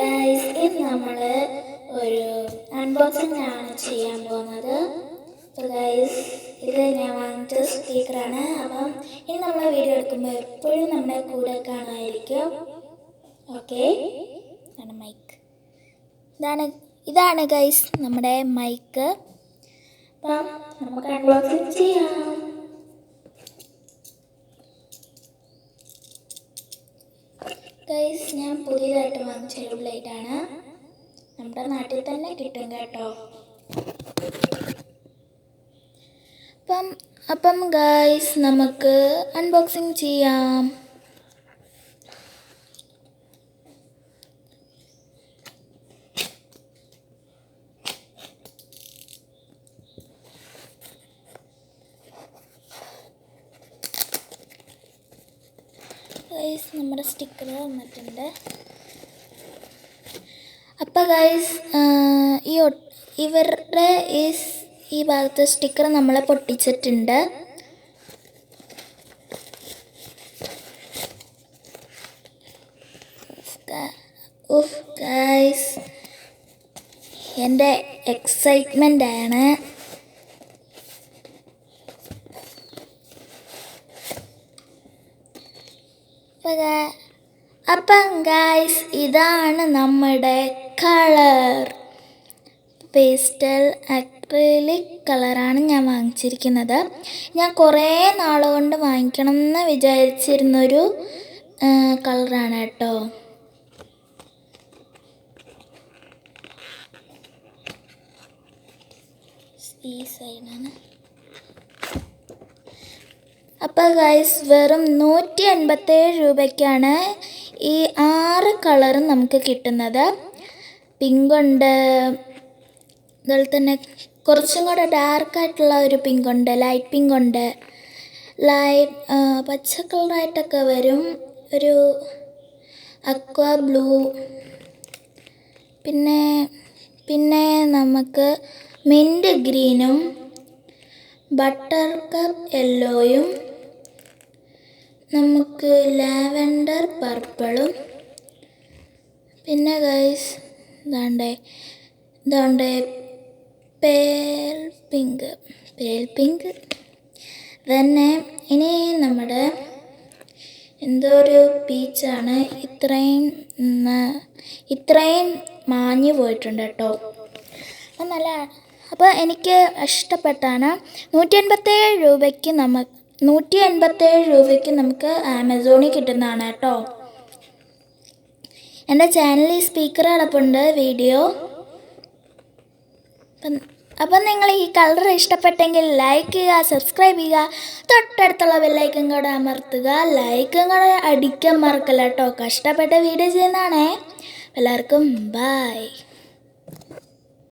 Guys, ഇന്ന് നമ്മൾ ഒരു അൺബോക്സിംഗ് ആണ് ചെയ്യാൻ പോകുന്നത്. അപ്പോൾ ഗൈസ്, ഇത് ഞാൻ വാങ്ങിച്ച സ്പീക്കറാണ്. അപ്പം ഇനി നമ്മൾ വീഡിയോ എടുക്കുമ്പോൾ എപ്പോഴും നമ്മുടെ കൂടെ കാണുമായിരിക്കും. ഓക്കെ, ഇതാണ് മൈക്ക്. ഇതാണ് ഗൈസ് നമ്മുടെ മൈക്ക്. അപ്പം നമുക്ക് അൺബോക്സിംഗ് ചെയ്യാം. ഗൈസ്, ഞാൻ പുതിയതായിട്ട് വാങ്ങിച്ച ഒരു ബ്ലേഡാണ്. നമ്മുടെ നാട്ടിൽ തന്നെ കിട്ടും കേട്ടോ. അപ്പം ഗൈസ്, നമുക്ക് അൺബോക്സിങ് ചെയ്യാം. ഗൈസ്, നമ്മുടെ സ്റ്റിക്കർ വന്നിട്ടുണ്ട്. അപ്പോൾ ഗൈസ്, ഇവരുടെ ഈ ഭാഗത്തെ സ്റ്റിക്കർ നമ്മൾ പൊട്ടിച്ചിട്ടുണ്ട്. ഗൈസ്, എൻ്റെ എക്സൈറ്റ്മെൻ്റ് ആണ്. അപ്പം ഗൈസ്, ഇതാണ് നമ്മുടെ കളർ. പേസ്റ്റൽ അക്രിലിക് കളറാണ് ഞാൻ വാങ്ങിച്ചിരിക്കുന്നത്. ഞാൻ കുറേ നാളുകൊണ്ട് വാങ്ങിക്കണം എന്ന് വിചാരിച്ചിരുന്നൊരു കളറാണ് കേട്ടോ. ഈ സൈഡാണ്. അപ്പോൾ ഗൈസ്, വെറും 187 രൂപയ്ക്കാണ് ഈ 6 കളറും നമുക്ക് കിട്ടുന്നത്. പിങ്കുണ്ട്, അതുപോലെ തന്നെ കുറച്ചും കൂടെ ഡാർക്കായിട്ടുള്ള ഒരു പിങ്കുണ്ട്, ലൈറ്റ് പിങ്കുണ്ട്, പച്ച കളറായിട്ടൊക്കെ വരും, ഒരു അക്വ ബ്ലൂ, പിന്നെ നമുക്ക് മിൻറ്റ് ഗ്രീനും ബട്ടർ കപ്പ് യെല്ലോയും നമുക്ക് ലാവൻഡർ പർപ്പിളും, പിന്നെ ഗൈസ് ഇതാണ്ട് പേൽ പിങ്ക് തന്നെ. ഇനി നമ്മുടെ എന്തോ ഒരു പീച്ചാണ് ഇത്രയും മാഞ്ഞു പോയിട്ടുണ്ട് കേട്ടോ. നല്ല, അപ്പോൾ എനിക്ക് ഇഷ്ടപ്പെട്ടാണ്. 187 രൂപയ്ക്ക് നമുക്ക് ആമസോണിൽ കിട്ടുന്നതാണ് കേട്ടോ. എൻ്റെ ചാനലിൽ സ്പീക്കർ കിടപ്പുണ്ട്, വീഡിയോ. അപ്പം നിങ്ങൾ ഈ കളർ ഇഷ്ടപ്പെട്ടെങ്കിൽ ലൈക്ക് ചെയ്യുക, സബ്സ്ക്രൈബ് ചെയ്യുക, തൊട്ടടുത്തുള്ള ബെല്ലൈക്കൻ കൂടെ അമർത്തുക. ലൈക്കും കൂടെ അടിക്കാൻ മറക്കല്ല കേട്ടോ. കഷ്ടപ്പെട്ട വീഡിയോ ചെയ്യുന്നതാണേ. എല്ലാവർക്കും ബൈ.